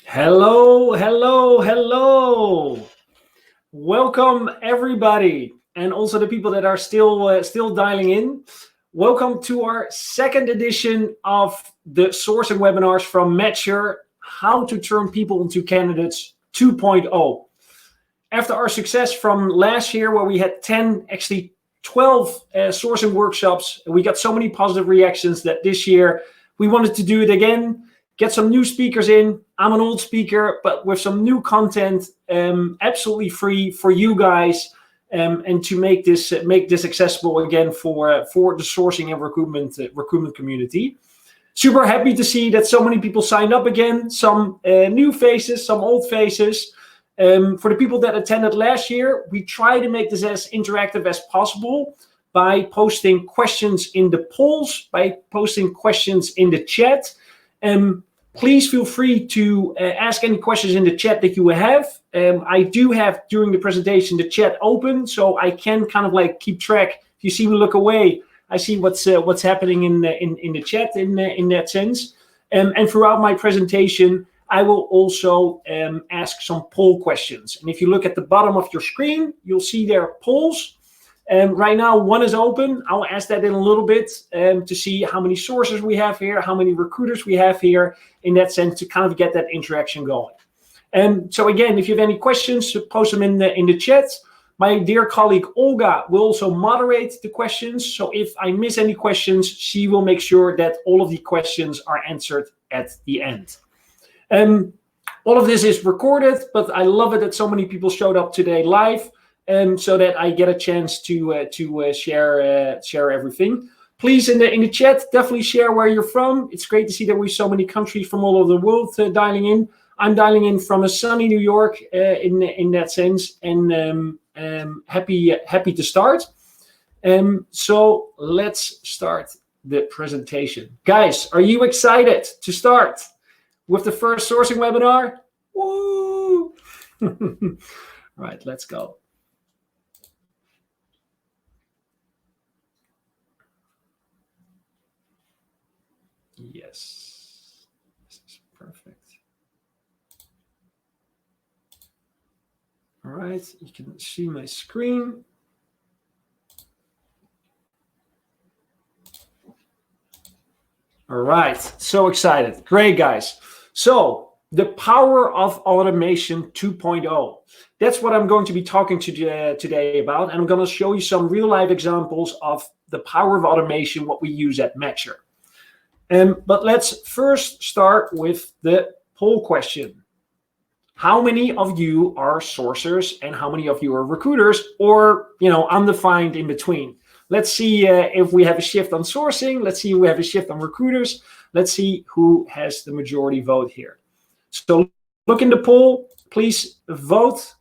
Hello, hello, hello. Welcome everybody, and also the people that are still dialing in. Welcome to our second edition of the sourcing webinars from Matcher, How to Turn People into Candidates 2.0. After our success from last year, where we had 10, actually 12 sourcing workshops, we got so many positive reactions that this year we wanted to do it again. Get some new speakers in. I'm an old speaker, but with some new content, absolutely free for you guys, and to make this accessible again for the sourcing and recruitment community. Super happy to see that so many people signed up again. Some new faces, some old faces. For the people that attended last year, we try to make this as interactive as possible by posting questions in the polls, by posting questions in the chat. Please feel free to ask any questions in the chat that you have. I do have during the presentation the chat open, so I can kind of like keep track. If you see me look away, I see what's happening in the chat in that sense. And throughout my presentation, I will also ask some poll questions. And if you look at the bottom of your screen, you'll see there are polls. Right now, one is open. I'll ask that in a little bit to see how many sources we have here, how many recruiters we have here, in that sense, to kind of get that interaction going. So again, if you have any questions, post them in the chat. My dear colleague Olga will also moderate the questions. So if I miss any questions, she will make sure that all of the questions are answered at the end. All of this is recorded, but I love it that so many people showed up today live. So that I get a chance to share everything. Please, in the chat, definitely share where you're from. It's great to see that we have so many countries from all over the world dialing in. I'm dialing in from a sunny New York in that sense, and happy to start. So let's start the presentation. Guys, are you excited to start with the first sourcing webinar? Woo! All right, let's go. Yes, this is perfect. All right, you can see my screen. All right, so excited. Great, guys. So the power of automation 2.0. That's what I'm going to be talking to today about. And I'm going to show you some real life examples of the power of automation, what we use at Matcher. But let's first start with the poll question. How many of you are sourcers and how many of you are recruiters, or undefined in between? Let's see if we have a shift on sourcing. Let's see if we have a shift on recruiters. Let's see who has the majority vote here. So look in the poll, please vote.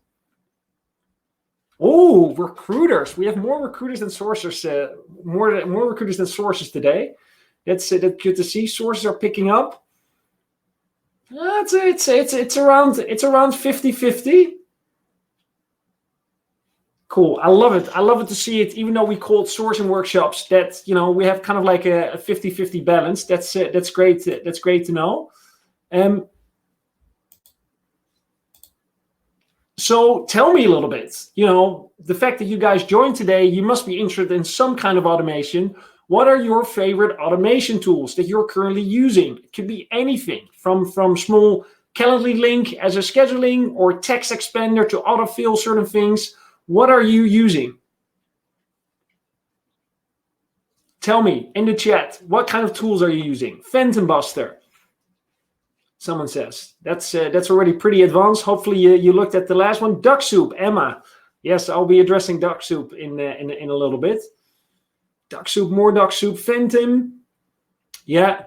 Oh, recruiters. We have more recruiters than sourcers, more recruiters than sources today. That's good to see. Sources are picking up. It's around 50-50. Cool. I love it. I love it to see it, even though we call it sourcing workshops, that we have kind of like a 50-50 balance. That's great. That's great to know. So tell me a little bit, the fact that you guys joined today, you must be interested in some kind of automation. What are your favorite automation tools that you're currently using? It could be anything from small Calendly link as a scheduling or text expander to autofill certain things. What are you using? Tell me in the chat, what kind of tools are you using? Phantom Buster. Someone says that's already pretty advanced. Hopefully you looked at the last one. Duck Soup, Emma. Yes, I'll be addressing Duck Soup in a little bit. Duck Soup, more Duck Soup. Phantom. Yeah.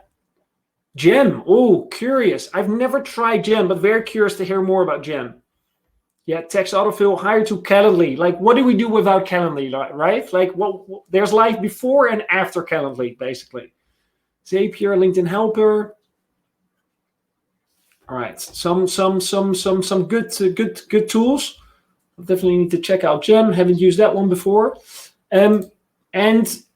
Gem. Oh, curious. I've never tried Gem, but very curious to hear more about Gem. Yeah, text autofill, hire to Calendly. Like, what do we do without Calendly, right? Like, there's life before and after Calendly, basically. Zapier, LinkedIn Helper. All right, some good tools. I'll definitely need to check out Gem. Haven't used that one before. And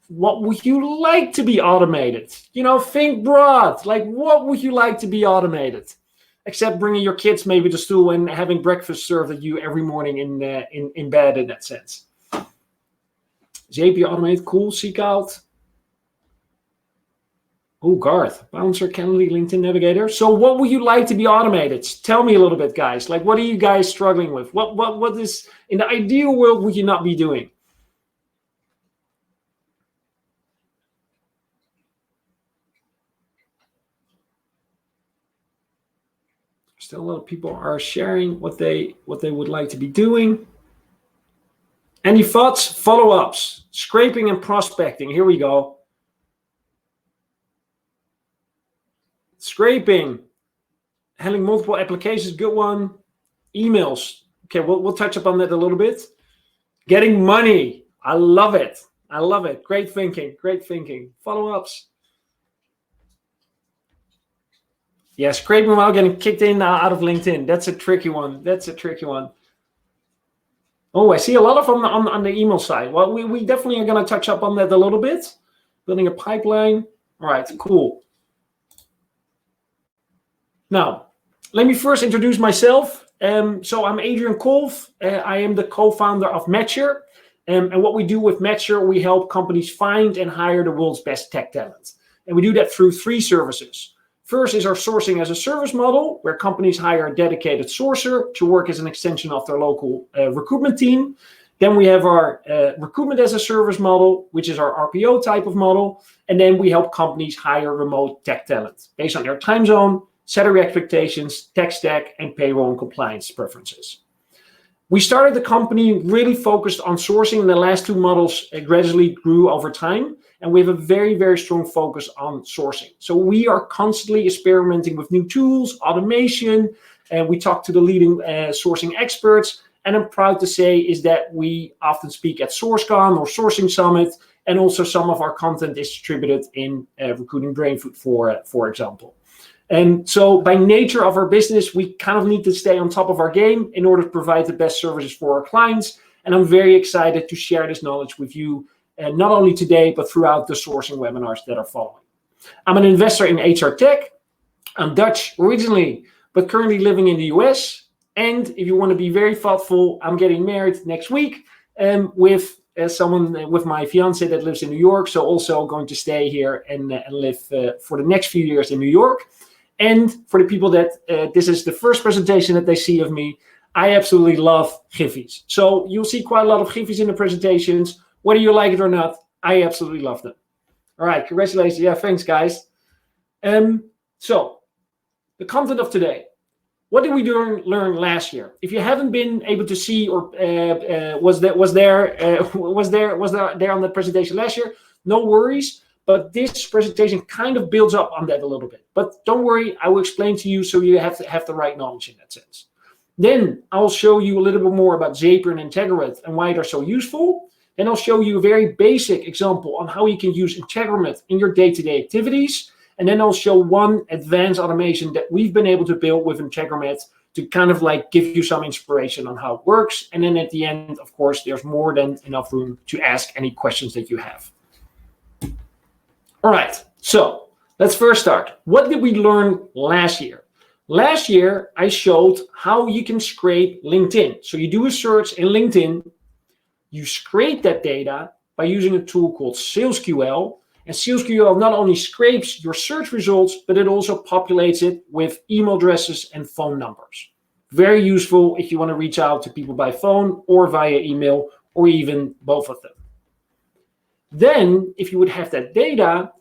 what would you like to be automated? Think broad. Like, what would you like to be automated? except bringing your kids maybe to school and having breakfast served at you every morning in bed in that sense. Zapier Automate, cool, seek out. Oh, Garth, Bouncer, Calendly, LinkedIn Navigator. So what would you like to be automated? Tell me a little bit, guys. Like, what are you guys struggling with? What is, in the ideal world, would you not be doing? Still a lot of people are sharing what they would like to be doing. Any thoughts? Follow-ups, scraping and prospecting. Here we go. Scraping, handling multiple applications, good one. Emails. Okay, we'll touch upon that a little bit. Getting money. I love it. I love it. Great thinking. Great thinking. Follow-ups. Yeah, scraping while getting kicked in out of LinkedIn. That's a tricky one. That's a tricky one. Oh, I see a lot of them on the email side. Well, we definitely are going to touch up on that a little bit. Building a pipeline. All right, cool. Now, let me first introduce myself. So I'm Adriaan Kolff. I am the co-founder of Matcher. And what we do with Matcher, we help companies find and hire the world's best tech talent. And we do that through 3 services. First is our sourcing as a service model, where companies hire a dedicated sourcer to work as an extension of their local recruitment team. Then we have our recruitment as a service model, which is our RPO type of model. And then we help companies hire remote tech talent based on their time zone, salary expectations, tech stack, and payroll and compliance preferences. We started the company really focused on sourcing, and the last 2 models gradually grew over time. And we have a very, very strong focus on sourcing. So we are constantly experimenting with new tools, automation, and we talk to the leading sourcing experts. And I'm proud to say is that we often speak at SourceCon or Sourcing Summit, and also some of our content is distributed in Recruiting Brain Food, for example. And so by nature of our business, we kind of need to stay on top of our game in order to provide the best services for our clients. And I'm very excited to share this knowledge with you, not only today, but throughout the sourcing webinars that are following. I'm an investor in HR Tech. I'm Dutch originally, but currently living in the US. And if you want to be very thoughtful, I'm getting married next week with someone, with my fiance that lives in New York. So also going to stay here and live for the next few years in New York. And for the people that this is the first presentation that they see of me, I absolutely love GIFs. So you'll see quite a lot of GIFs in the presentations. Whether you like it or not, I absolutely love them. All right, congratulations. Yeah, thanks, guys. So the content of today. What did we learn last year? If you haven't been able to see or was there on the presentation last year, no worries. But this presentation kind of builds up on that a little bit. But don't worry, I will explain to you so you have to have the right knowledge in that sense. Then I'll show you a little bit more about Zapier and Integromat and why they're so useful. Then I'll show you a very basic example on how you can use Integromat in your day-to-day activities. And then I'll show one advanced automation that we've been able to build with Integromat to kind of like give you some inspiration on how it works. And then at the end, of course, there's more than enough room to ask any questions that you have. All right, so let's first start. What did we learn last year? Last year, I showed how you can scrape LinkedIn. So you do a search in LinkedIn, you scrape that data by using a tool called SalesQL. And SalesQL not only scrapes your search results, but it also populates it with email addresses and phone numbers. Very useful if you want to reach out to people by phone or via email, or even both of them. Then, if you would have that data,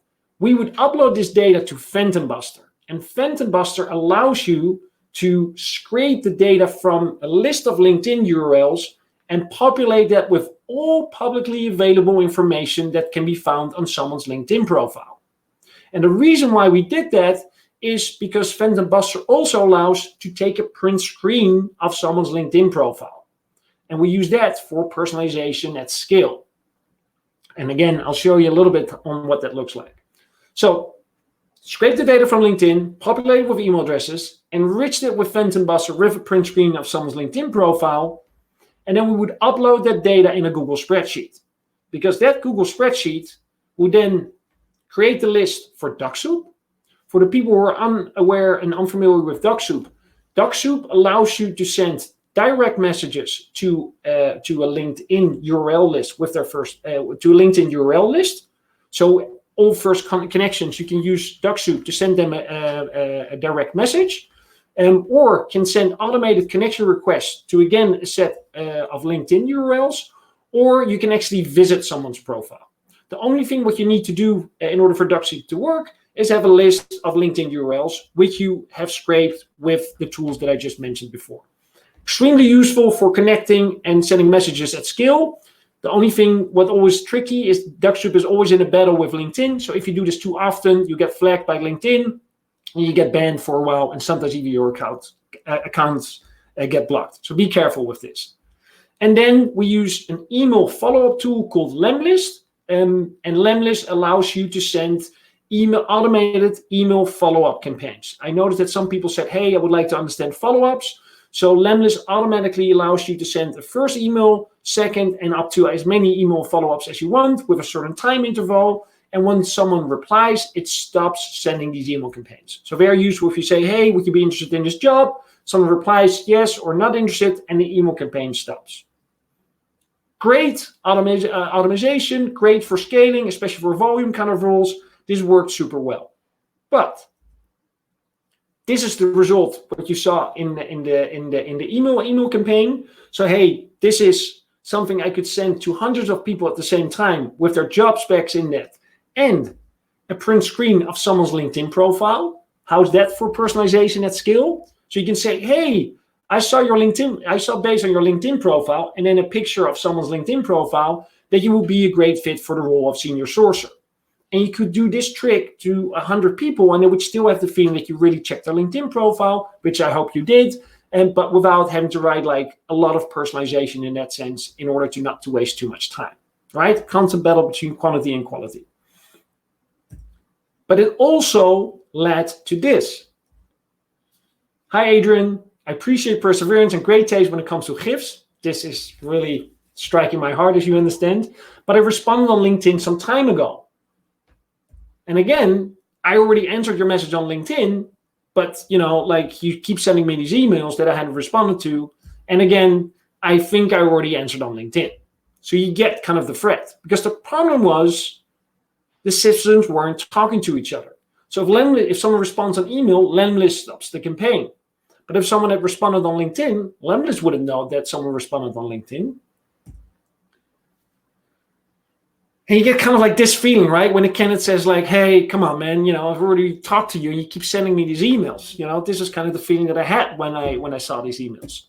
we would upload this data to Phantom Buster. And Phantom Buster allows you to scrape the data from a list of LinkedIn URLs and populate that with all publicly available information that can be found on someone's LinkedIn profile. And the reason why we did that is because Phantom Buster also allows to take a print screen of someone's LinkedIn profile. And we use that for personalization at scale. And again, I'll show you a little bit on what that looks like. So scrape the data from LinkedIn, populate it with email addresses, enrich it with Phantom Buster with a print screen of someone's LinkedIn profile, and then we would upload that data in a Google spreadsheet. Because that Google spreadsheet would then create the list for Duck Soup. For the people who are unaware and unfamiliar with Duck Soup, DocSoup allows you to send direct messages to a LinkedIn URL list with their first to a LinkedIn URL list. So all first connections, you can use DocSoup to send them a direct message, or can send automated connection requests to, again, a set of LinkedIn URLs, or you can actually visit someone's profile. The only thing what you need to do in order for DocSoup to work is have a list of LinkedIn URLs, which you have scraped with the tools that I just mentioned before. Extremely useful for connecting and sending messages at scale. The only thing what always tricky is DocSoup is always in a battle with LinkedIn. So if you do this too often, you get flagged by LinkedIn and you get banned for a while, and sometimes even your accounts get blocked. So be careful with this. And then we use an email follow-up tool called Lemlist. And Lemlist allows you to send automated email follow-up campaigns. I noticed that some people said, hey, I would like to understand follow-ups. So Lemlist automatically allows you to send a first email, second, and up to as many email follow-ups as you want with a certain time interval. And when someone replies, it stops sending these email campaigns. So very useful if you say, hey, would you be interested in this job? Someone replies yes or not interested, and the email campaign stops. Great automation, great for scaling, especially for volume kind of roles. This worked super well. But this is the result what you saw in the email campaign. So hey, this is something I could send to hundreds of people at the same time with their job specs in that, and a print screen of someone's LinkedIn profile. How's that for personalization at scale? So you can say, hey, I saw based on your LinkedIn profile, and then a picture of someone's LinkedIn profile, that you will be a great fit for the role of senior sourcer. And you could do this trick to 100 people, and they would still have the feeling that you really checked their LinkedIn profile, which I hope you did, but without having to write like a lot of personalization in that sense, in order to not to waste too much time, right? Constant battle between quantity and quality. But it also led to this. Hi, Adriaan. I appreciate perseverance and great taste when it comes to GIFs. This is really striking my heart, as you understand. But I responded on LinkedIn some time ago. And again, I already answered your message on LinkedIn, but you keep sending me these emails that I hadn't responded to. And again, I think I already answered on LinkedIn. So you get kind of the threat, because the problem was the systems weren't talking to each other. So if someone responds on email, Lemlist stops the campaign. But if someone had responded on LinkedIn, Lemlist wouldn't know that someone responded on LinkedIn. And you get kind of like this feeling, right? When a candidate says like, hey, come on, man, I've already talked to you and you keep sending me these emails. This is kind of the feeling that I had when I saw these emails.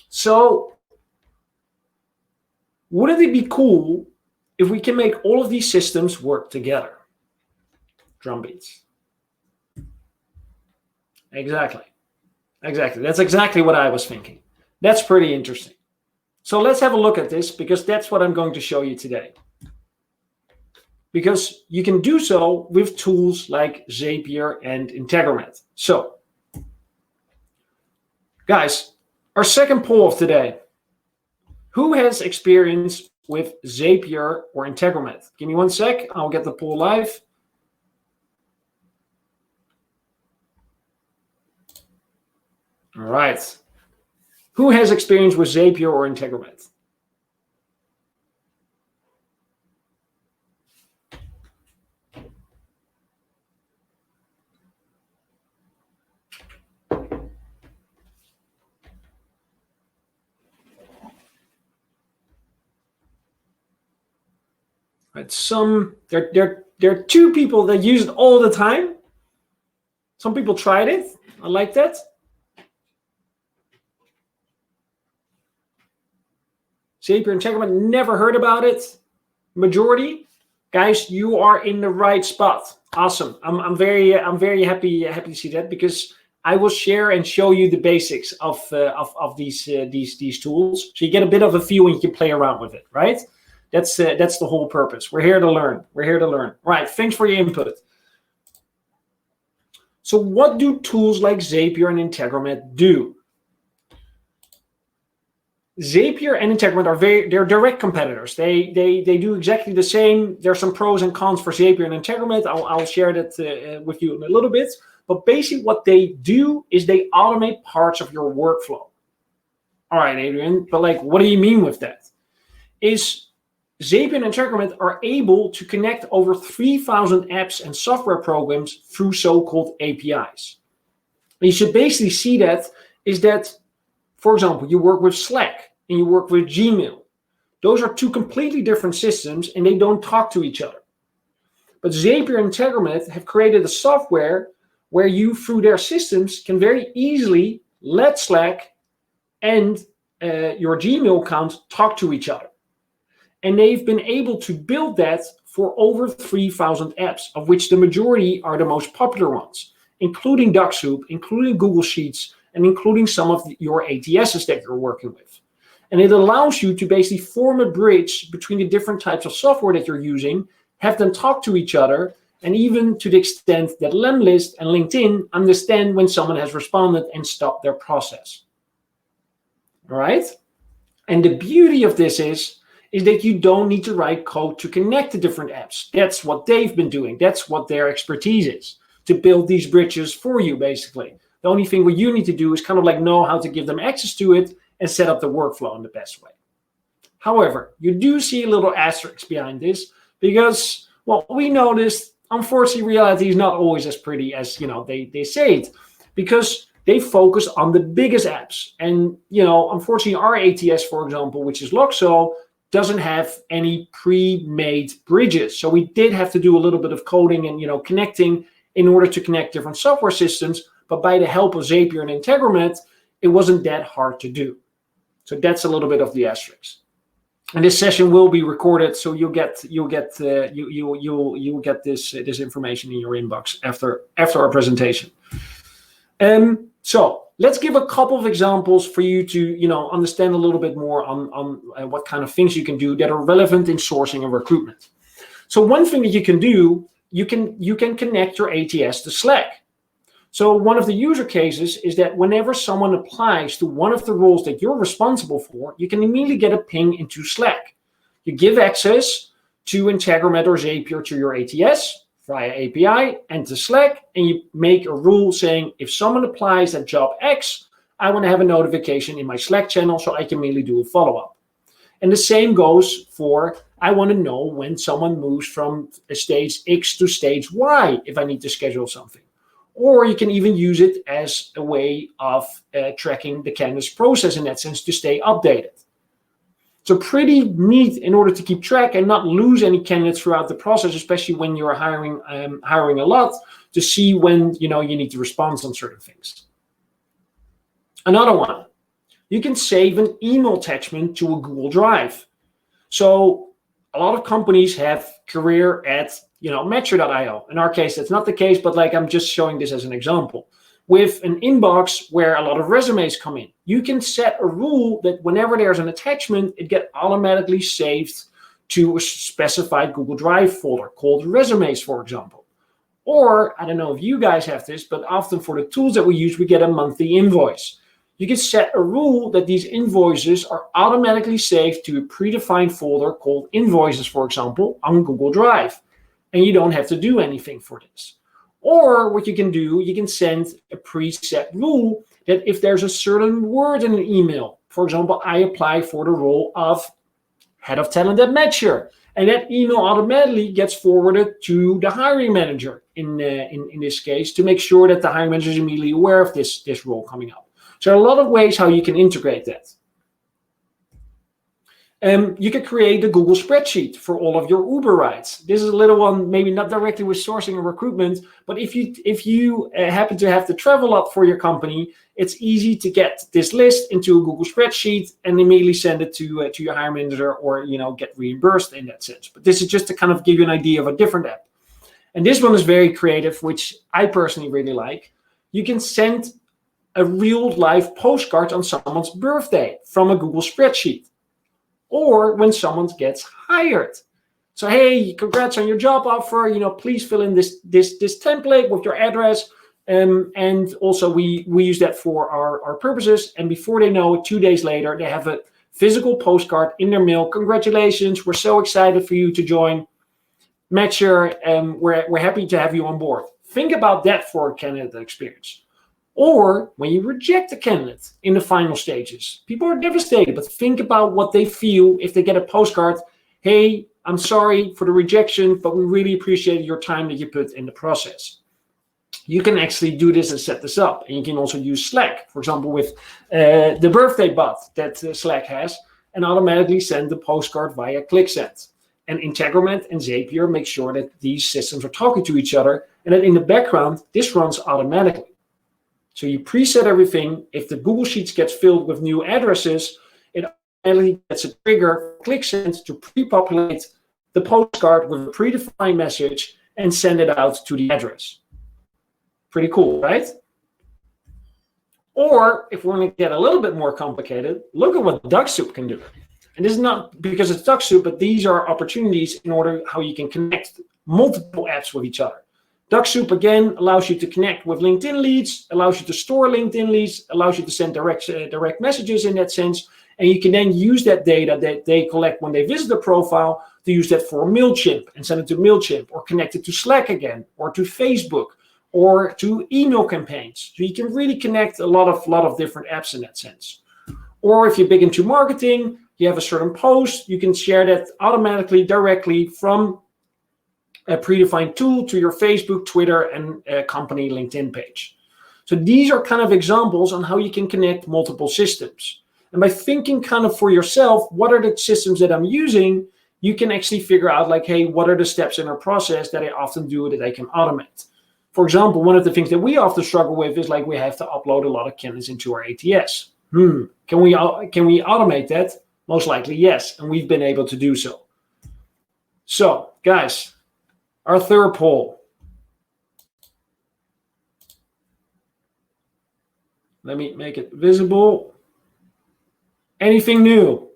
So wouldn't it be cool if we can make all of these systems work together? Drum beats. Exactly. That's exactly what I was thinking. That's pretty interesting. So let's have a look at this, because that's what I'm going to show you today. Because you can do so with tools like Zapier and Integromat. So, guys, our second poll of today. Who has experience with Zapier or Integromat? Give me 1 sec. I'll get the poll live. All right. Who has experience with Zapier or Integromat? Right. There are 2 people that use it all the time. Some people tried it. I like that. Zapier and Integromat, never heard about it. Majority, guys, you are in the right spot. Awesome. I'm very happy to see that, because I will share and show you the basics of these tools, so you get a bit of a feel and you can play around with it, right? That's the whole purpose. We're here to learn. Right. Thanks for your input. So what do tools like Zapier and Integromat do? Zapier and Integromat they're direct competitors. They do exactly the same. There's some pros and cons for Zapier and Integromat. I'll share that with you in a little bit. But basically what they do is they automate parts of your workflow. All right, Adriaan, but like, what do you mean with that? Is Zapier and Integromat are able to connect over 3,000 apps and software programs through so-called APIs. And you should basically see that is that, for example, you work with Slack and you work with Gmail. Those are two completely different systems and they don't talk to each other. But Zapier and Integromat have created a software where you, through their systems, can very easily let Slack and your Gmail account talk to each other. And they've been able to build that for over 3,000 apps, of which the majority are the most popular ones, including DocSoup, including Google Sheets, and including some of your ATSs that you're working with. And it allows you to basically form a bridge between the different types of software that you're using, have them talk to each other, and even to the extent that Lemlist and LinkedIn understand when someone has responded and stopped their process. All right? And the beauty of this is that you don't need to write code to connect the different apps. That's what they've been doing. That's what their expertise is, to build these bridges for you, basically. The only thing what you need to do is kind of like know how to give them access to it and set up the workflow in the best way. However, you do see a little asterisk behind this because, well, we noticed, unfortunately, reality is not always as pretty as, they say it, because they focus on the biggest apps. And, unfortunately, our ATS, for example, which is Loxo, doesn't have any pre-made bridges. So we did have to do a little bit of coding and, connecting in order to connect different software systems. But by the help of Zapier and Integromat, it wasn't that hard to do. So that's a little bit of the asterisk. And this session will be recorded, so you'll get this information in your inbox after our presentation. So let's give a couple of examples for you to understand a little bit more on what kind of things you can do that are relevant in sourcing and recruitment. So one thing that you can do, you can connect your ATS to Slack. So one of the user cases is that whenever someone applies to one of the roles that you're responsible for, you can immediately get a ping into Slack. You give access to Integromat or Zapier to your ATS via API and to Slack, and you make a rule saying, if someone applies at job X, I want to have a notification in my Slack channel so I can immediately do a follow-up. And the same goes for, I want to know when someone moves from a stage X to stage Y if I need to schedule something. Or you can even use it as a way of tracking the candidate's process in that sense to stay updated. So pretty neat in order to keep track and not lose any candidates throughout the process, especially when you're hiring a lot, to see when you need to respond on certain things. Another one, you can save an email attachment to a Google Drive. So a lot of companies have career@matcher.io. In our case, that's not the case, but I'm just showing this as an example. With an inbox where a lot of resumes come in, you can set a rule that whenever there's an attachment, it gets automatically saved to a specified Google Drive folder called resumes, for example. Or, I don't know if you guys have this, but often for the tools that we use, we get a monthly invoice. You can set a rule that these invoices are automatically saved to a predefined folder called invoices, for example, on Google Drive. And you don't have to do anything for this. Or what you can do, you can send a preset rule that if there's a certain word in an email, for example, I apply for the role of head of talent at Matcher, and that email automatically gets forwarded to the hiring manager in this case to make sure that the hiring manager is immediately aware of this role coming up. So there are a lot of ways how you can integrate that. You can create a Google spreadsheet for all of your Uber rides. This is a little one, maybe not directly with sourcing and recruitment, but if you happen to have to travel up for your company, it's easy to get this list into a Google spreadsheet and immediately send it to your hiring manager or get reimbursed in that sense. But this is just to kind of give you an idea of a different app. And this one is very creative, which I personally really like. You can send a real live postcard on someone's birthday from a Google spreadsheet. Or when someone gets hired. So, hey, congrats on your job offer. Please fill in this template with your address. And also we use that for our purposes. And before they know it, 2 days later, they have a physical postcard in their mail. Congratulations. We're so excited for you to join Matcher. We're happy to have you on board. Think about that for a candidate experience. Or when you reject a candidate in the final stages, people are devastated, but think about what they feel if they get a postcard. Hey, I'm sorry for the rejection, but we really appreciate your time that you put in the process. You can actually do this and set this up. And you can also use Slack, for example, with the birthday bot that Slack has, and automatically send the postcard via ClickSend. And Integromat and Zapier make sure that these systems are talking to each other, and that in the background, this runs automatically. So you preset everything. If the Google Sheets gets filled with new addresses, it automatically gets a trigger, ClickSend, to pre-populate the postcard with a predefined message and send it out to the address. Pretty cool, right? Or if we want to get a little bit more complicated, look at what DuckSoup can do. And this is not because it's DuckSoup, but these are opportunities in order how you can connect multiple apps with each other. DuckSoup, again, allows you to connect with LinkedIn leads, allows you to store LinkedIn leads, allows you to send direct messages in that sense. And you can then use that data that they collect when they visit the profile to use that for MailChimp and send it to MailChimp, or connect it to Slack again, or to Facebook, or to email campaigns. So you can really connect a lot of different apps in that sense. Or if you're big into marketing, you have a certain post, you can share that automatically directly from a predefined tool to your Facebook, Twitter, and company LinkedIn page. So these are kind of examples on how you can connect multiple systems. And by thinking kind of for yourself, what are the systems that I'm using, you can actually figure out like, hey, what are the steps in our process that I often do that I can automate? For example, one of the things that we often struggle with is like we have to upload a lot of candidates into our ATS. Can we automate that? Most likely, yes. And we've been able to do so. So, guys, our third poll. Let me make it visible. Anything new?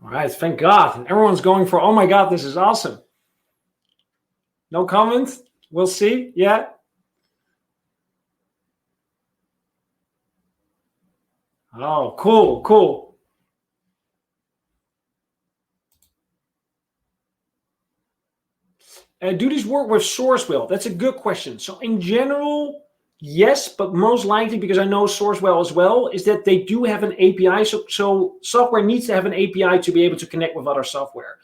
All right, thank God. Everyone's going for, oh my God, this is awesome. No comment? We'll see. Yeah. Oh, cool. Do these work with Sourcewell? That's a good question. So in general, yes, but most likely, because I know Sourcewell as well, is that they do have an API. So software needs to have an API to be able to connect with other software.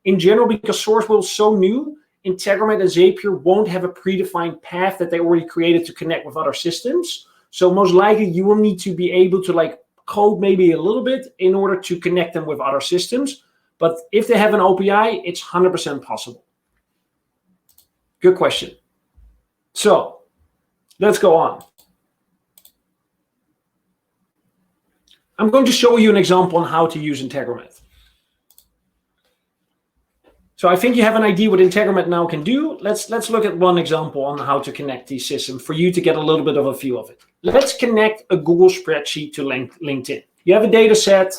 In general, because Sourcewell is so new, Integromat and Zapier won't have a predefined path that they already created to connect with other systems. So most likely you will need to be able to like code maybe a little bit in order to connect them with other systems. But if they have an API, it's 100% possible. Good question. So let's go on. I'm going to show you an example on how to use Integromat. So I think you have an idea what Integromat now can do. Let's look at one example on how to connect these systems for you to get a little bit of a feel of it. Let's connect a Google spreadsheet to LinkedIn. You have a data set,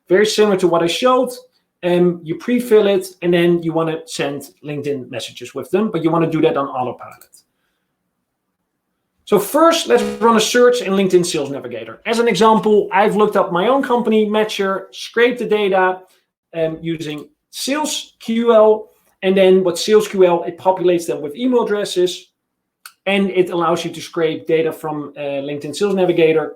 very similar to what I showed. You pre-fill it, and then you want to send LinkedIn messages with them, but you want to do that on autopilot. So first, let's run a search in LinkedIn Sales Navigator. As an example, I've looked up my own company, Matcher, scraped the data using SalesQL, and then what SalesQL, it populates them with email addresses, and it allows you to scrape data from LinkedIn Sales Navigator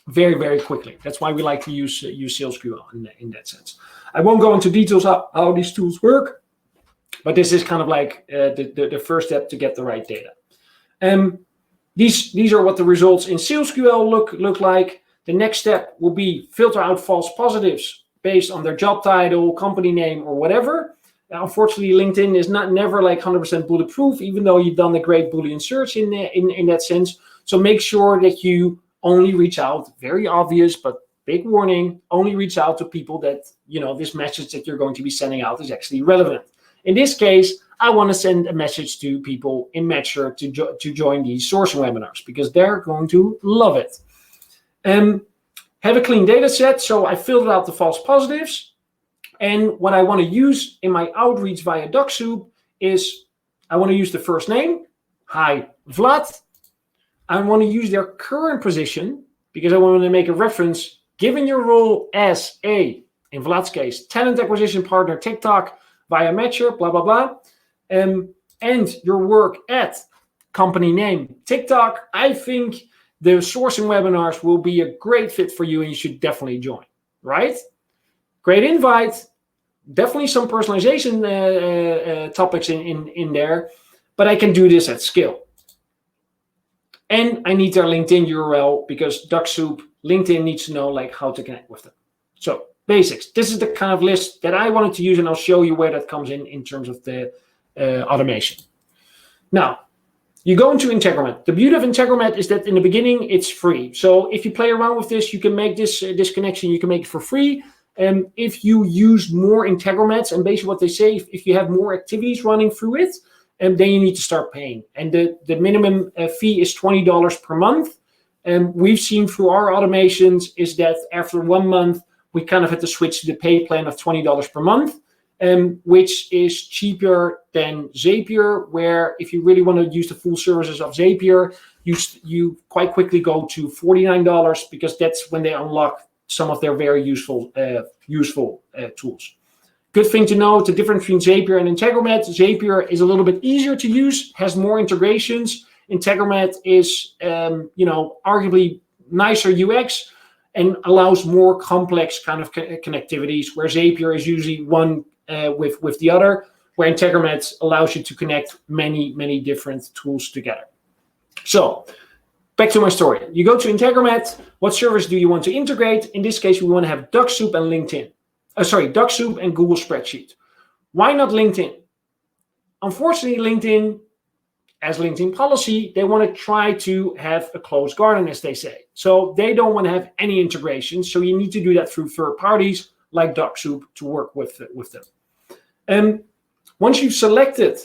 very, very quickly. That's why we like to use SalesQL in that sense. I won't go into details how these tools work, but this is kind of like the first step to get the right data. These are what the results in SalesQL look like. The next step will be filter out false positives based on their job title, company name, or whatever. Now, unfortunately, LinkedIn is never like 100% bulletproof, even though you've done a great Boolean search in that sense. So make sure that you only reach out, very obvious, but big warning, only reach out to people that, this message that you're going to be sending out is actually relevant. In this case, I want to send a message to people in Matcher to join these sourcing webinars because they're going to love it. Have a clean data set. So I filtered out the false positives. And what I want to use in my outreach via DuckSoup is I want to use the first name. Hi, Vlad. I want to use their current position because I want to make a reference, given your role as a, in Vlad's case, talent acquisition partner, TikTok, via Matcher, blah, blah, blah, and your work at company name, TikTok, I think the sourcing webinars will be a great fit for you and you should definitely join, right? Great invite. Definitely some personalization topics in there, but I can do this at scale. And I need their LinkedIn URL because DuckSoup, LinkedIn needs to know like how to connect with them. So basics. This is the kind of list that I wanted to use, and I'll show you where that comes in terms of the automation. Now, you go into Integromat. The beauty of Integromat is that in the beginning, it's free. So if you play around with this, you can make this connection, you can make it for free. If you use more Integromats, and basically what they say, if you have more activities running through it, then you need to start paying. And the minimum fee is $20 per month. And we've seen through our automations is that after 1 month, we kind of had to switch to the pay plan of $20 per month. Which is cheaper than Zapier, where if you really want to use the full services of Zapier, you quite quickly go to $49 because that's when they unlock some of their very useful tools. Good thing to know, the difference between Zapier and Integromat. Zapier is a little bit easier to use, has more integrations. Integromat is, arguably nicer UX and allows more complex kind of connectivities, where Zapier is usually one with the other, where Integromat allows you to connect many different tools together. So back to my story. You go to Integromat. What service do you want to integrate? In this case, we want to have DuckSoup and LinkedIn. DuckSoup and Google Spreadsheet. Why not LinkedIn? Unfortunately, LinkedIn, as LinkedIn policy, they want to try to have a closed garden, as they say. So they don't want to have any integration. So you need to do that through third parties like DuckSoup to work with them. Once you've selected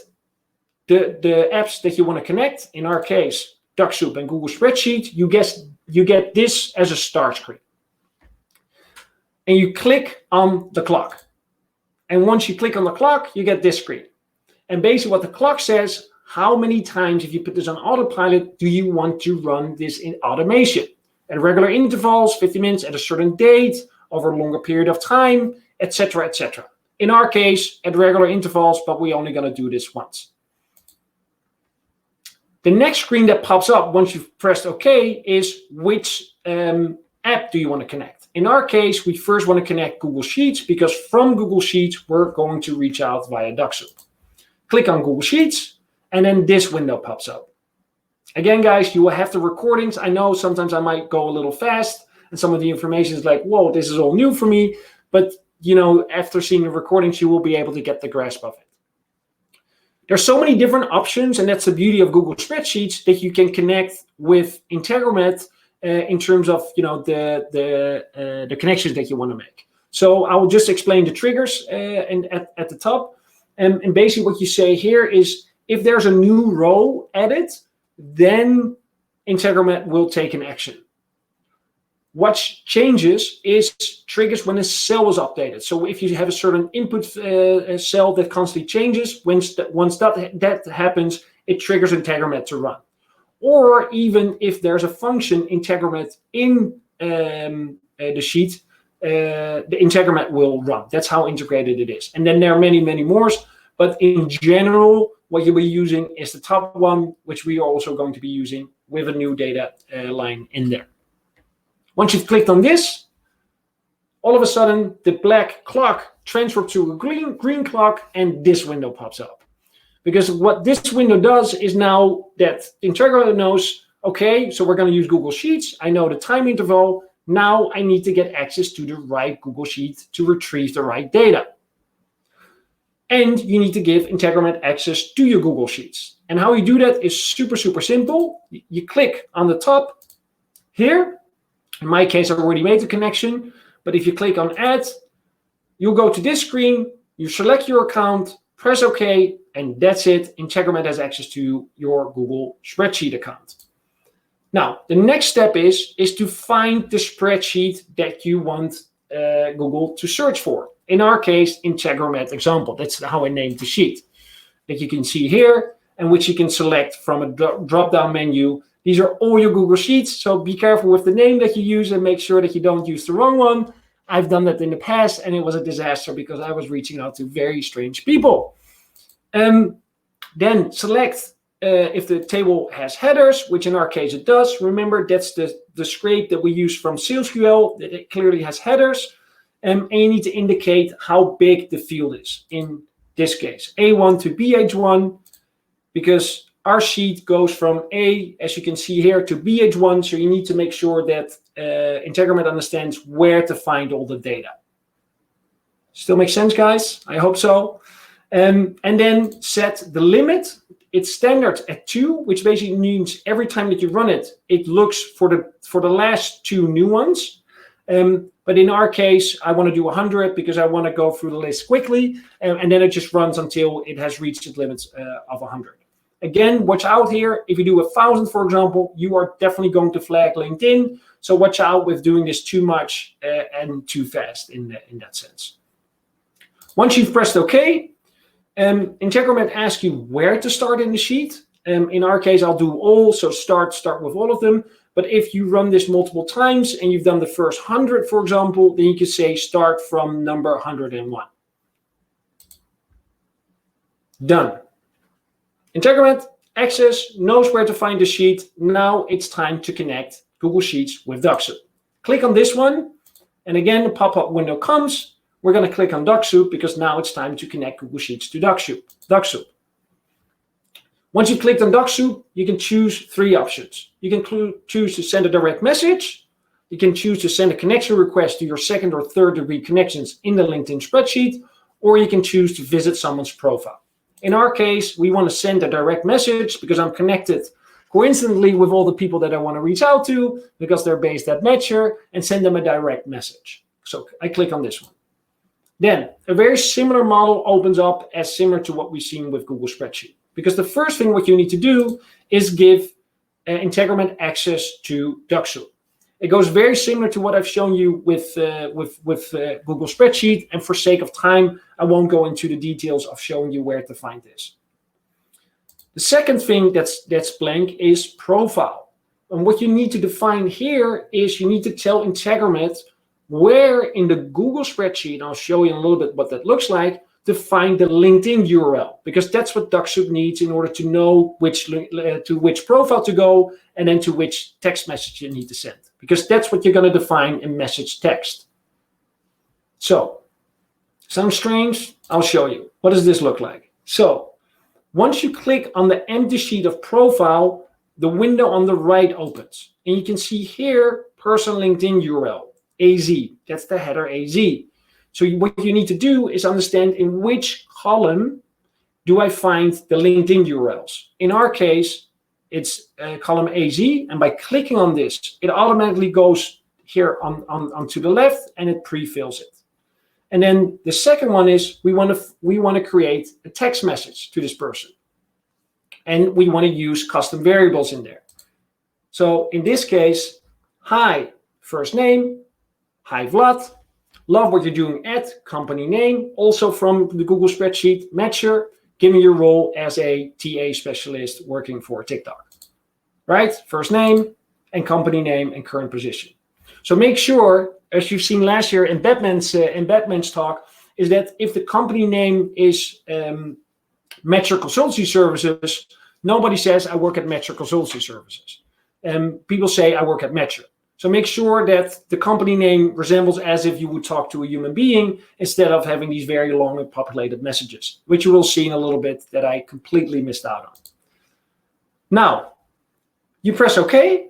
the apps that you want to connect, in our case, DuckSoup and Google Spreadsheet, you get this as a start screen. And you click on the clock. And once you click on the clock, you get this screen. And basically what the clock says, how many times, if you put this on autopilot, do you want to run this in automation? At regular intervals, 50 minutes at a certain date, over a longer period of time, etc., etc. In our case, at regular intervals, but we're only going to do this once. The next screen that pops up once you've pressed OK is which app do you want to connect? In our case, we first want to connect Google Sheets because from Google Sheets, we're going to reach out via DuckSoup. Click on Google Sheets, and then this window pops up. Again, guys, you will have the recordings. I know sometimes I might go a little fast, and some of the information is like, whoa, this is all new for me. But, after seeing the recordings, you will be able to get the grasp of it. There's so many different options, and that's the beauty of Google Spreadsheets, that you can connect with Integromat in terms of, the connections that you want to make. So I will just explain the triggers at the top. And basically what you say here is, if there's a new row added, then Integromat will take an action. What changes is triggers when a cell is updated. So if you have a certain input cell that constantly changes, once that happens, it triggers Integromat to run. Or even if there's a function Integromat in the sheet, the Integromat will run. That's how integrated it is. And then there are many more. But in general, what you'll be using is the top one, which we are also going to be using with a new data line in there. Once you've clicked on this, all of a sudden the black clock transfers to a green clock, and this window pops up. Because what this window does is now that Integromat knows, okay, so we're going to use Google Sheets. I know the time interval. Now I need to get access to the right Google Sheet to retrieve the right data. And you need to give Integromat access to your Google Sheets. And how you do that is super simple. You click on the top here. In my case, I've already made the connection. But if you click on Add, you'll go to this screen. You select your account, press OK, and that's it. Integromat has access to your Google Spreadsheet account. Now, the next step is to find the spreadsheet that you want Google to search for. In our case, Integromat example. That's how I named the sheet that you can see here, and which you can select from a drop-down menu These are all your Google Sheets, so be careful with the name that you use and make sure that you don't use the wrong one. I've done that in the past, and it was a disaster because I was reaching out to very strange people. Then select if the table has headers, which in our case it does. Remember, that's the scrape that we use from SalesQL, that it clearly has headers. And you need to indicate how big the field is. In this case, A1 to BH1, because our sheet goes from A, as you can see here, to BH1. So you need to make sure that Integromat understands where to find all the data. Still makes sense, guys? I hope so. And then set the limit. It's standard at 2, which basically means every time that you run it, it looks for the last 2 new ones. But in our case, I want to do 100 because I want to go through the list quickly. And then it just runs until it has reached its limits of 100. Again, watch out here. If you do 1,000, for example, you are definitely going to flag LinkedIn. So watch out with doing this too much and too fast in that sense. Once you've pressed OK, Integromat asks you where to start in the sheet. In our case, I'll do all, so start with all of them. But if you run this multiple times and you've done the first 100, for example, then you can say start from number 101. Done. Integromat Access knows where to find the sheet. Now it's time to connect Google Sheets with DocSoup. Click on this one, and again, the pop-up window comes. We're going to click on DocSoup because now it's time to connect Google Sheets to DocSoup. Once you've clicked on DocSoup, you can choose 3 options. You can choose to send a direct message. You can choose to send a connection request to your 2nd or 3rd degree connections in the LinkedIn spreadsheet, or you can choose to visit someone's profile. In our case, we want to send a direct message because I'm connected coincidentally with all the people that I want to reach out to because they're based at Matcher, and send them a direct message. So I click on this one. Then a very similar model opens up as similar to what we've seen with Google Spreadsheet. Because the first thing what you need to do is give Integromat access to DocSoup. It goes very similar to what I've shown you with Google Spreadsheet, and for sake of time, I won't go into the details of showing you where to find this. The second thing that's blank is profile. And what you need to define here is you need to tell Integromat where in the Google Spreadsheet, I'll show you in a little bit what that looks like, to find the LinkedIn URL, because that's what DocSoup needs in order to know to which profile to go and then to which text message you need to send, because that's what you're going to define in message text. So, sounds strange? I'll show you. What does this look like? So, once you click on the empty sheet of profile, the window on the right opens, and you can see here personal LinkedIn URL, AZ. That's the header AZ. So what you need to do is understand in which column do I find the LinkedIn URLs. In our case, it's column AZ, and by clicking on this, it automatically goes here on to the left, and it pre-fills it. And then the second one is we want to create a text message to this person, and we want to use custom variables in there. So in this case, hi, first name, hi Vlad. Love what you're doing at company name, also from the Google Spreadsheet, Matcher, give me your role as a TA specialist working for TikTok, right? First name and company name and current position. So make sure, as you've seen last year in Batman's talk, is that if the company name is Matcher Consultancy Services, nobody says I work at Matcher Consultancy Services. People say I work at Matcher. So make sure that the company name resembles as if you would talk to a human being instead of having these very long and populated messages, which you will see in a little bit that I completely missed out on. Now, you press OK,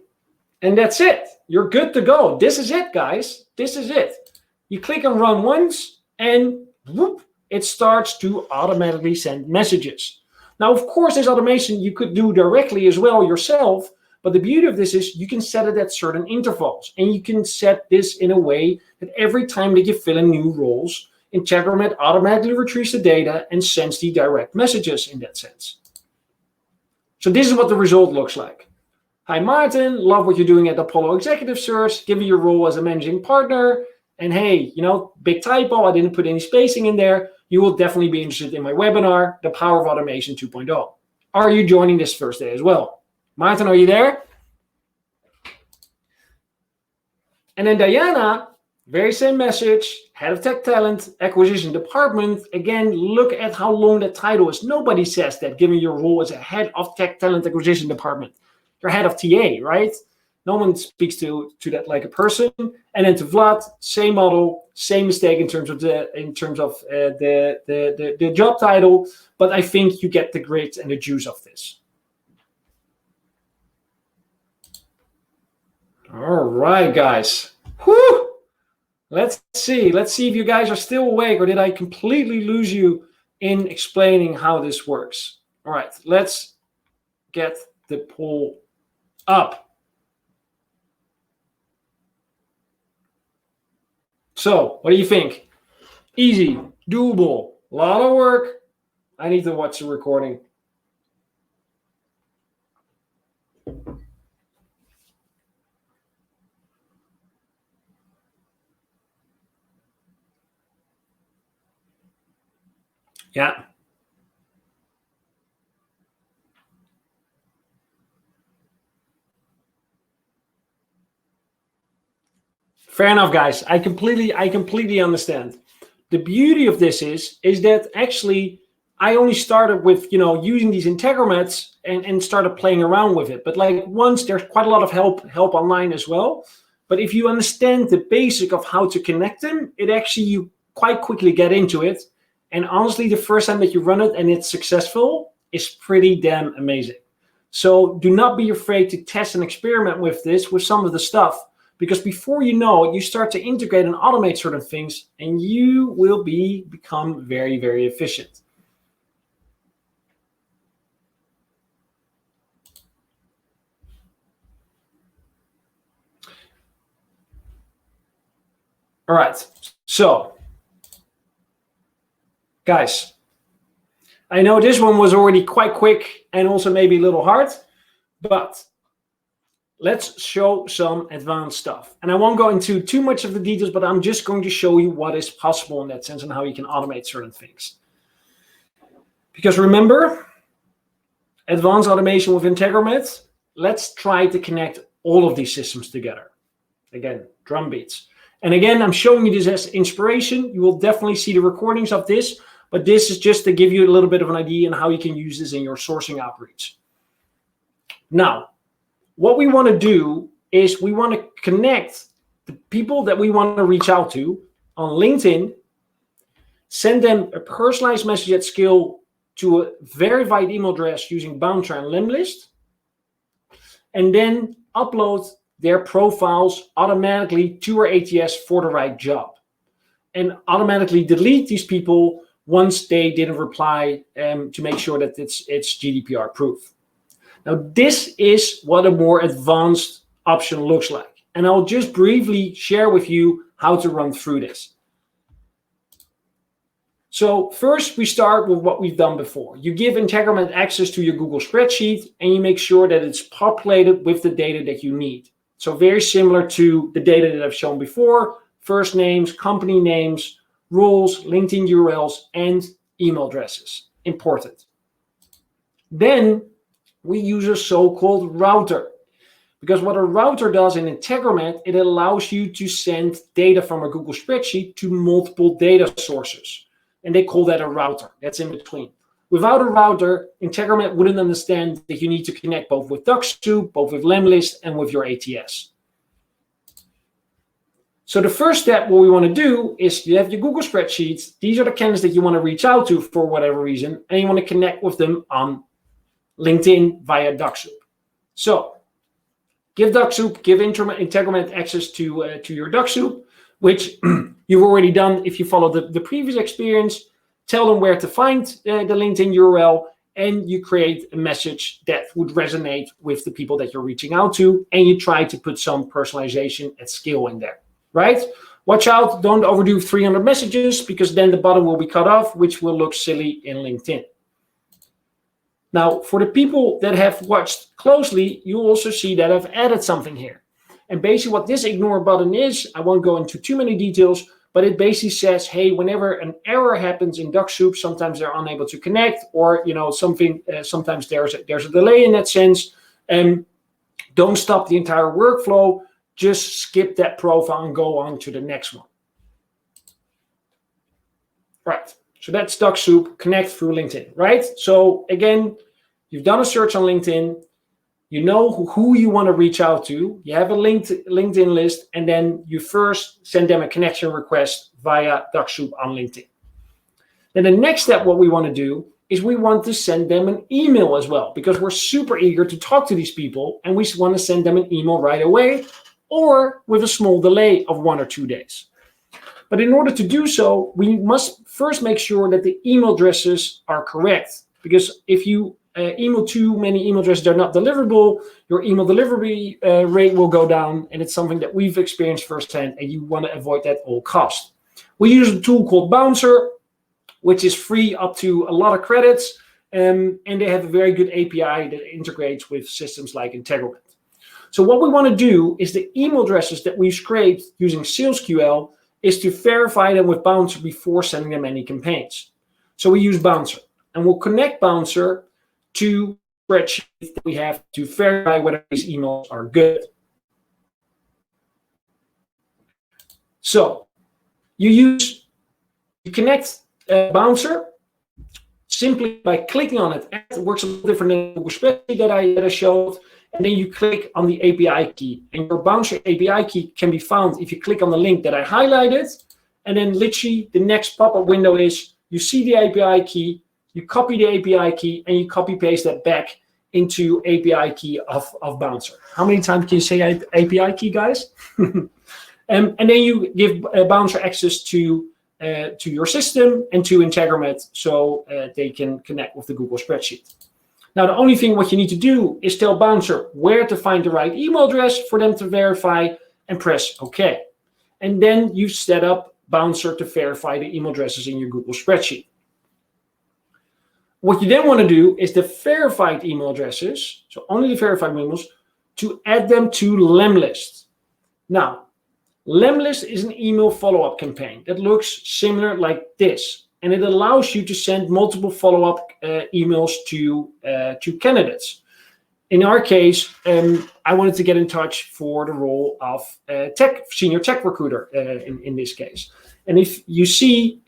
and that's it. You're good to go. This is it, guys. This is it. You click on run once, and whoop, it starts to automatically send messages. Now, of course, this automation you could do directly as well yourself. But the beauty of this is you can set it at certain intervals, and you can set this in a way that every time that you fill in new roles, Integromat automatically retrieves the data and sends the direct messages in that sense. So this is what the result looks like. Hi Martin, love what you're doing at Apollo Executive Search, give me your role as a managing partner. And hey, big typo, I didn't put any spacing in there. You will definitely be interested in my webinar, The Power of Automation 2.0. Are you joining this Thursday as well? Martin, are you there? And then Diana, very same message, head of tech talent, acquisition department. Again, look at how long that title is. Nobody says that given your role as a head of tech talent acquisition department. You're head of TA, right? No one speaks to that like a person. And then to Vlad, same model, same mistake in terms of the job title. But I think you get the grit and the juice of this. All right, guys. Whew. Let's see if you guys are still awake, or did I completely lose you in explaining how this works? All right, let's get the poll up. So, what do you think? Easy, doable, a lot of work. I need to watch the recording. Yeah. Fair enough, guys. I completely understand. The beauty of this is that actually I only started with, using these Integromats and started playing around with it. But like once there's quite a lot of help online as well. But if you understand the basic of how to connect them, it actually, you quite quickly get into it. And honestly, the first time that you run it and it's successful is pretty damn amazing. So do not be afraid to test and experiment with this, with some of the stuff, because before you know it, you start to integrate and automate certain things and you will become very, very efficient. All right, so guys, I know this one was already quite quick and also maybe a little hard, but let's show some advanced stuff. And I won't go into too much of the details, but I'm just going to show you what is possible in that sense and how you can automate certain things. Because remember, advanced automation with Integromat, let's try to connect all of these systems together. Again, drum beats. And again, I'm showing you this as inspiration. You will definitely see the recordings of this, but this is just to give you a little bit of an idea on how you can use this in your sourcing outreach. Now, what we want to do is we want to connect the people that we want to reach out to on LinkedIn, send them a personalized message at scale to a verified email address using Bouncer and Limlist, and then upload their profiles automatically to our ATS for the right job, and automatically delete these people once they didn't reply to make sure that it's GDPR proof. Now, this is what a more advanced option looks like. And I'll just briefly share with you how to run through this. So first, we start with what we've done before. You give Integromat access to your Google spreadsheet, and you make sure that it's populated with the data that you need. So very similar to the data that I've shown before: first names, company names, roles, LinkedIn URLs, and email addresses. Important. Then we use a so-called router, because what a router does in Integromat, it allows you to send data from a Google spreadsheet to multiple data sources, and they call that a router. That's in between. Without a router, Integromat wouldn't understand that you need to connect both with DuckSoup, both with Limlist, and with your ATS. So the first step, what we want to do is you have your Google spreadsheets. These are the candidates that you want to reach out to for whatever reason, and you want to connect with them on LinkedIn via DuckSoup. So give DuckSoup, give Integromat access to your DuckSoup, which you've already done if you follow the previous experience. Tell them where to find the LinkedIn URL, and you create a message that would resonate with the people that you're reaching out to, and you try to put some personalization at scale in there, right? Watch out, don't overdo 300 messages, because then the bottom will be cut off, which will look silly in LinkedIn. Now, for the people that have watched closely, you'll also see that I've added something here. And basically what this ignore button is, I won't go into too many details, but it basically says, hey, whenever an error happens in DuckSoup, sometimes they're unable to connect, or sometimes there's a delay in that sense. Don't stop the entire workflow. just skip that profile and go on to the next one. Right, so that's Duck Soup, connect through LinkedIn, right? So again, you've done a search on LinkedIn, you know who you want to reach out to, you have a LinkedIn list, and then you first send them a connection request via Duck Soup on LinkedIn. Then the next step, what we want to do is we want to send them an email as well, because we're super eager to talk to these people and we want to send them an email right away or with a small delay of 1 or 2 days. But in order to do so, we must first make sure that the email addresses are correct, because if you email too many email addresses that are not deliverable, your email delivery rate will go down, and it's something that we've experienced firsthand, and you want to avoid that at all costs. We use a tool called Bouncer, which is free up to a lot of credits, and they have a very good API that integrates with systems like Integromat. So what we want to do is the email addresses that we've scraped using SalesQL is to verify them with Bouncer before sending them any campaigns. So we use Bouncer, and we'll connect Bouncer to spreadsheets that we have to verify whether these emails are good. So you connect Bouncer simply by clicking on it. It works a little different than the Google spreadsheet that I showed. And then you click on the API key. And your Bouncer API key can be found if you click on the link that I highlighted. And then literally the next pop-up window is you see the API key, you copy the API key, and you copy paste that back into API key of Bouncer. How many times can you say API key, guys? And then you give Bouncer access to your system and to Integromat so they can connect with the Google spreadsheet. Now, the only thing what you need to do is tell Bouncer where to find the right email address for them to verify and press OK. And then you set up Bouncer to verify the email addresses in your Google spreadsheet. What you then want to do is the verified email addresses, so only the verified emails, to add them to Lemlist. Now, Lemlist is an email follow-up campaign that looks similar like this. And it allows you to send multiple follow-up emails to candidates. In our case, I wanted to get in touch for the role of senior tech recruiter in this case. And if you see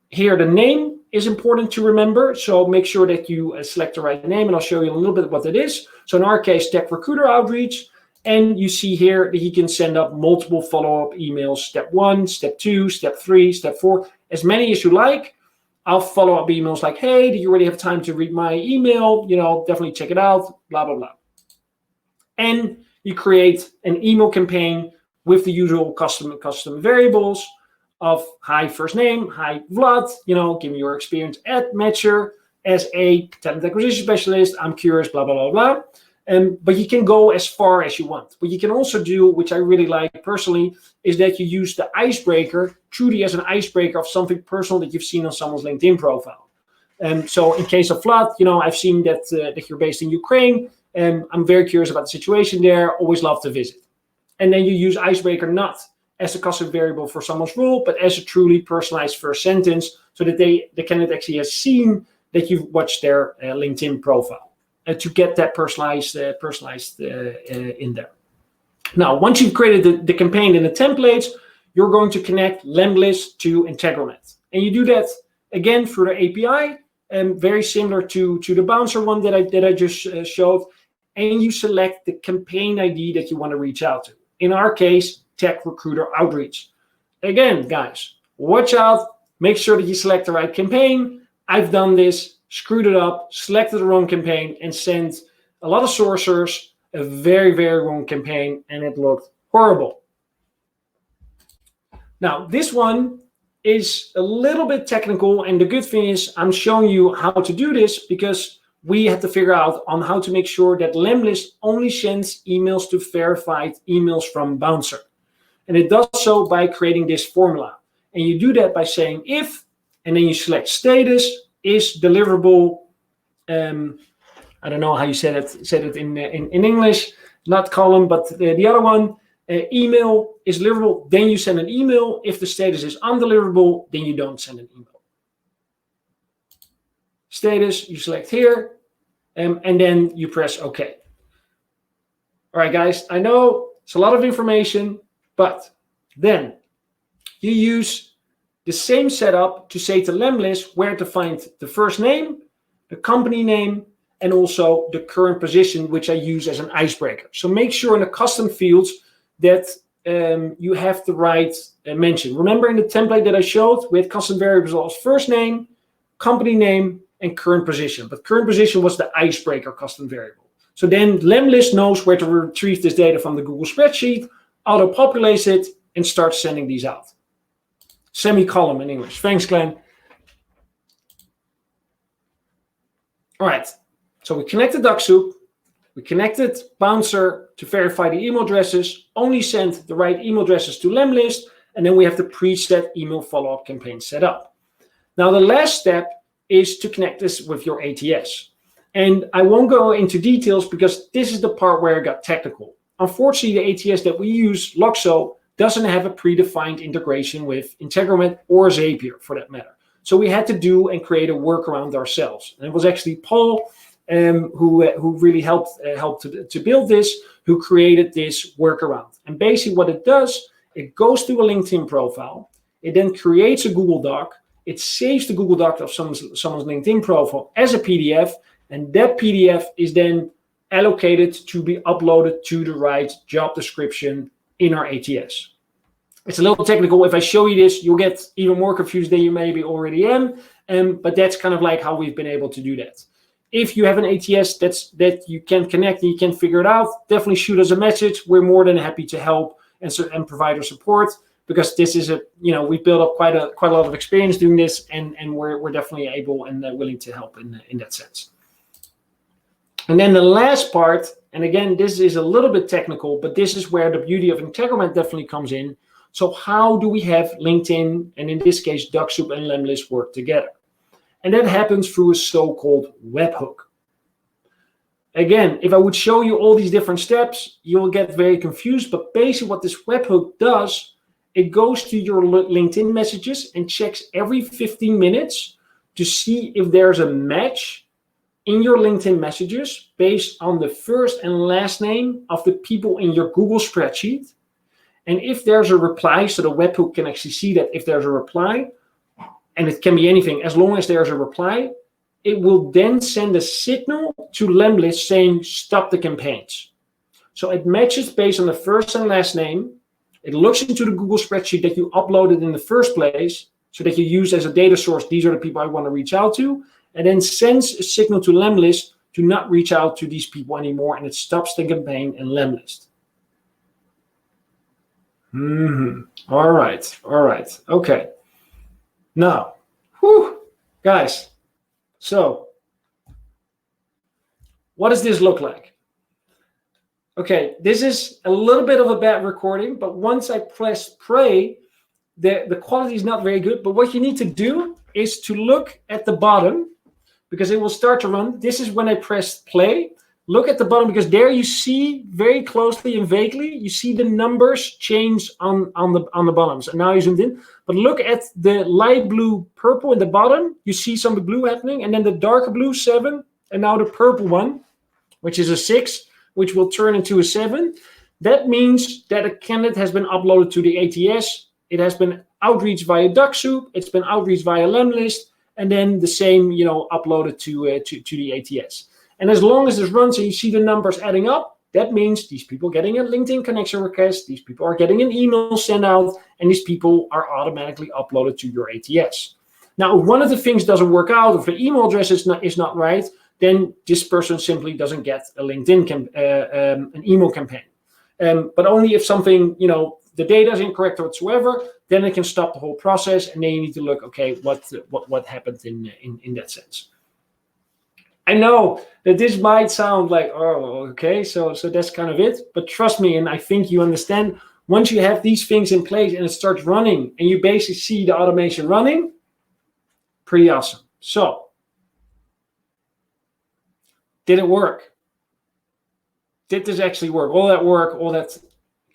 here, the name is important to remember. So make sure that you select the right name, and I'll show you a little bit what that is. So in our case, tech recruiter outreach. And you see here that he can send up multiple follow-up emails, step 1, step 2, step 3, step 4, as many as you like. I'll follow up emails like, hey, do you already have time to read my email? Definitely check it out, blah, blah, blah. And you create an email campaign with the usual custom variables of hi, first name, hi, Vlad, give me your experience at Matcher as a talent acquisition specialist. I'm curious, blah, blah, blah, blah. But you can go as far as you want. What you can also do, which I really like personally, is that you use the icebreaker truly as an icebreaker of something personal that you've seen on someone's LinkedIn profile. So in case of Vlad, I've seen that you're based in Ukraine, and I'm very curious about the situation there. Always love to visit. And then you use icebreaker not as a custom variable for someone's role, but as a truly personalized first sentence, so that the candidate actually has seen that you've watched their LinkedIn profile. To get that personalized in there. Now, once you've created the campaign and the templates, you're going to connect Lemlist to Integromat. And you do that, again, through the API, very similar to the Bouncer one that I just showed. And you select the campaign ID that you want to reach out to. In our case, Tech Recruiter Outreach. Again, guys, watch out. Make sure that you select the right campaign. I've done this. Screwed it up, selected the wrong campaign, and sent a lot of sourcers a very, very wrong campaign, and it looked horrible. Now, this one is a little bit technical, and the good thing is I'm showing you how to do this because we had to figure out on how to make sure that Lemlist only sends emails to verified emails from Bouncer. And it does so by creating this formula. And you do that by saying if, and then you select status, is deliverable. I don't know how you said it in English, not column, but the other one, email is deliverable. Then you send an email. If the status is undeliverable, then you don't send an email. Status, you select here, and then you press OK. All right, guys, I know It's a lot of information, but then you use the same setup to say to Lemlist where to find the first name, the company name, and also the current position, which I use as an icebreaker. So make sure in the custom fields that you have the right mention. Remember in the template that I showed, we had custom variables as first name, company name, and current position. But current position was the icebreaker custom variable. So then Lemlist knows where to retrieve this data from the Google spreadsheet, auto-populates it, and starts sending these out. Semicolon in English. Thanks, Glenn. All right. So we connected DuckSoup. We connected Bouncer to verify the email addresses, only send the right email addresses to Lemlist, and then we have the preset email follow-up campaign set up. Now, the last step is to connect this with your ATS. And I won't go into details because this is the part where it got technical. Unfortunately, the ATS that we use, Loxo, doesn't have a predefined integration with Integromat or Zapier for that matter. So we had to do and create a workaround ourselves. And it was actually Paul who really helped to build this, who created this workaround. And basically what it does, it goes to a LinkedIn profile. It then creates a Google Doc. It saves the Google Doc of someone's LinkedIn profile as a PDF. And that PDF is then allocated to be uploaded to the right job description in our ATS. It's a little technical. If I show you this, you'll get even more confused than you maybe already am. But that's kind of like how we've been able to do that. If you have an ATS that you can connect and you can figure it out, definitely shoot us a message. We're more than happy to help and provide our support, because this is we built up quite a lot of experience doing this, and we're definitely able and willing to help in that sense. And then the last part, and again, this is a little bit technical, but this is where the beauty of Integromat definitely comes in. So how do we have LinkedIn, and in this case, DuckSoup and Lemlist work together? And that happens through a so-called webhook. Again, if I would show you all these different steps, you'll get very confused. But basically what this webhook does, it goes to your LinkedIn messages and checks every 15 minutes to see if there's a match in your LinkedIn messages based on the first and last name of the people in your Google spreadsheet. And if there's a reply, so the webhook can actually see that if there's a reply, and it can be anything, as long as there's a reply, it will then send a signal to Lemlist saying, stop the campaigns. So it matches based on the first and last name. It looks into the Google spreadsheet that you uploaded in the first place, so that you use as a data source, these are the people I want to reach out to, and then sends a signal to Lemlist to not reach out to these people anymore, and it stops the campaign in Lemlist. All right. Okay. Now, guys, so what does this look like? Okay, this is a little bit of a bad recording, but once I press play, the quality is not very good. But what you need to do is to look at the bottom, because it will start to run. This is when I press play. Look at the bottom, because there you see very closely and vaguely, you see the numbers change on the bottoms. And now you zoomed in. But look at the light blue purple in the bottom. You see some of the blue happening. And then the darker blue, 7. And now the purple one, which is a 6, which will turn into a 7. That means that a candidate has been uploaded to the ATS. It has been outreached via DuckSoup. It's been outreached via Lemlist. And then the same, uploaded to the ATS. And as long as this runs and you see the numbers adding up, that means these people getting a LinkedIn connection request, these people are getting an email sent out, and these people are automatically uploaded to your ATS. Now, if one of the things doesn't work out, if the email address is not right, then this person simply doesn't get a LinkedIn an email campaign. But only if something, the data is incorrect whatsoever, then it can stop the whole process, and then you need to look, okay, what happened in that sense. I know that this might sound like, oh, okay, so that's kind of it. But trust me, and I think you understand, once you have these things in place and it starts running and you basically see the automation running, pretty awesome. So, did it work? Did this actually work? All that work, all that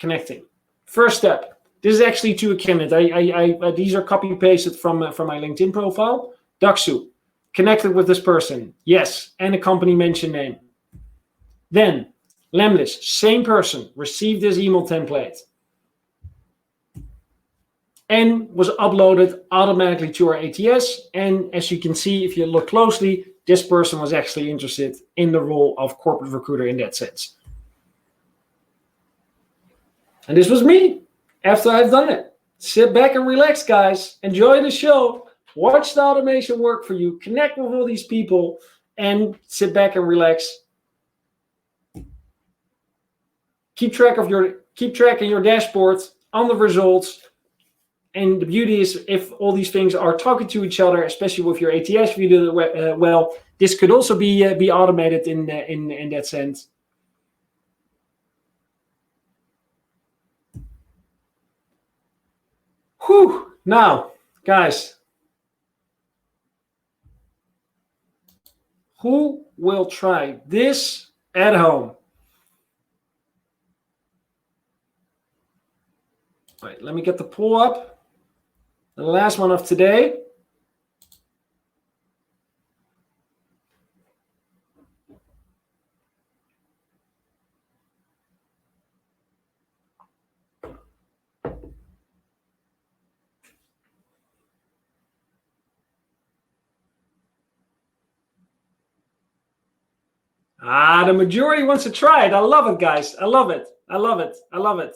connecting. First step, this is actually to a candidate. These are copy pasted from my LinkedIn profile. DuckSoup. Connected with this person, yes, and a company mention name. Then Lemlis, same person, received this email template and was uploaded automatically to our ATS. And as you can see, if you look closely, this person was actually interested in the role of corporate recruiter in that sense. And this was me after I've done it. Sit back and relax, guys. Enjoy the show. Watch the automation work for you. Connect with all these people and sit back and relax. Keep track in your dashboard on the results. And the beauty is, if all these things are talking to each other, especially with your ATS, if you do it well, this could also be automated in that sense. Whew. Now, guys, who will try this at home? Wait, let me get the poll up. The last one of today. The majority wants to try it. I love it, guys. I love it. I love it. I love it.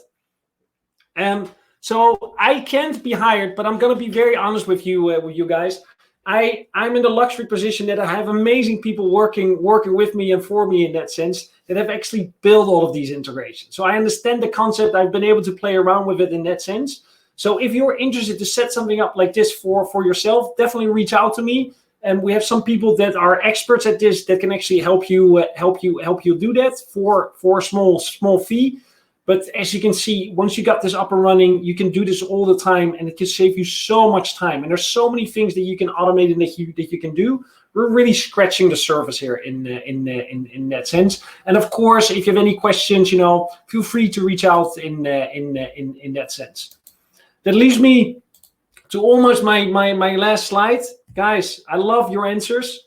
So I can't be hired, but I'm going to be very honest with you guys. I'm in the luxury position that I have amazing people working with me and for me in that sense, that have actually built all of these integrations. So I understand the concept. I've been able to play around with it in that sense. So if you're interested to set something up like this for yourself, definitely reach out to me. And we have some people that are experts at this that can actually help you do that for a small fee. But as you can see, once you got this up and running, you can do this all the time, and it can save you so much time. And there's so many things that you can automate and that you can do. We're really scratching the surface here in that sense. And of course, if you have any questions, feel free to reach out in that sense. That leaves me to almost my last slide. Guys, I love your answers.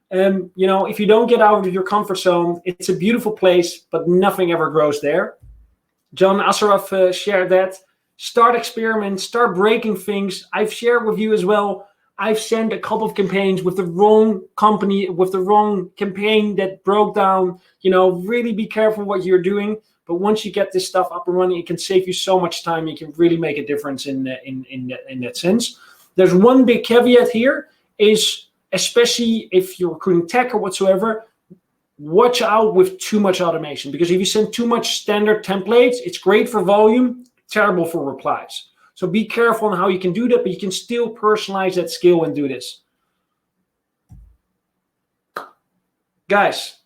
If you don't get out of your comfort zone, it's a beautiful place, but nothing ever grows there. John Asaraf shared that. Start experiments, start breaking things. I've shared with you as well. I've sent a couple of campaigns with the wrong company, with the wrong campaign that broke down. Really be careful what you're doing. But once you get this stuff up and running, it can save you so much time. You can really make a difference in that sense. There's one big caveat here is, especially if you're recruiting tech or whatsoever, watch out with too much automation, because if you send too much standard templates, it's great for volume, terrible for replies. So be careful on how you can do that, but you can still personalize that skill and do this. Guys,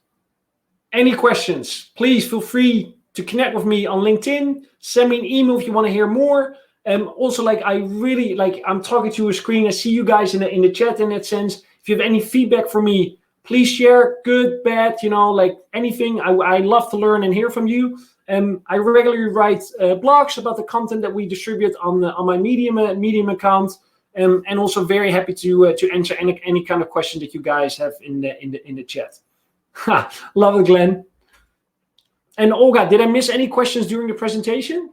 any questions, please feel free to connect with me on LinkedIn. Send me an email if you want to hear more. Also, I'm talking to a screen. I see you guys in the chat in that sense. If you have any feedback for me, please share, good, bad, anything. I love to learn and hear from you. I regularly write blogs about the content that we distribute on my Medium account, and also very happy to answer any kind of question that you guys have in the chat. Love it, Glenn. And Olga, did I miss any questions during the presentation?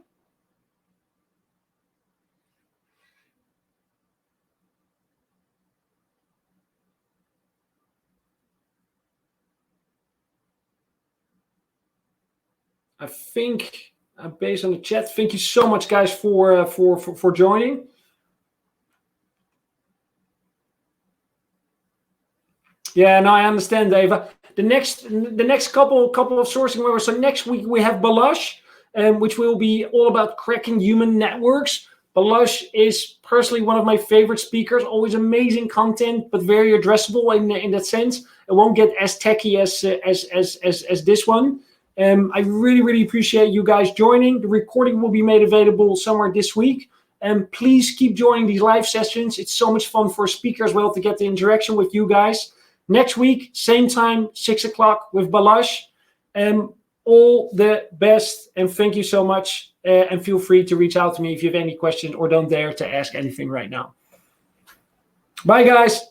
I think, based on the chat, thank you so much, guys, for joining. Yeah, no, I understand, Dave. The next couple of sourcing webinars. So next week we have Balash, which will be all about cracking human networks. Balash is personally one of my favorite speakers. Always amazing content, but very addressable in that sense. It won't get as techy as this one. I really appreciate you guys joining. The recording will be made available somewhere this week. And please keep joining these live sessions. It's so much fun for a speaker as well to get the interaction with you guys. Next week, same time, 6 o'clock with Balash. All the best, and thank you so much. And feel free to reach out to me if you have any questions or don't dare to ask anything right now. Bye, guys.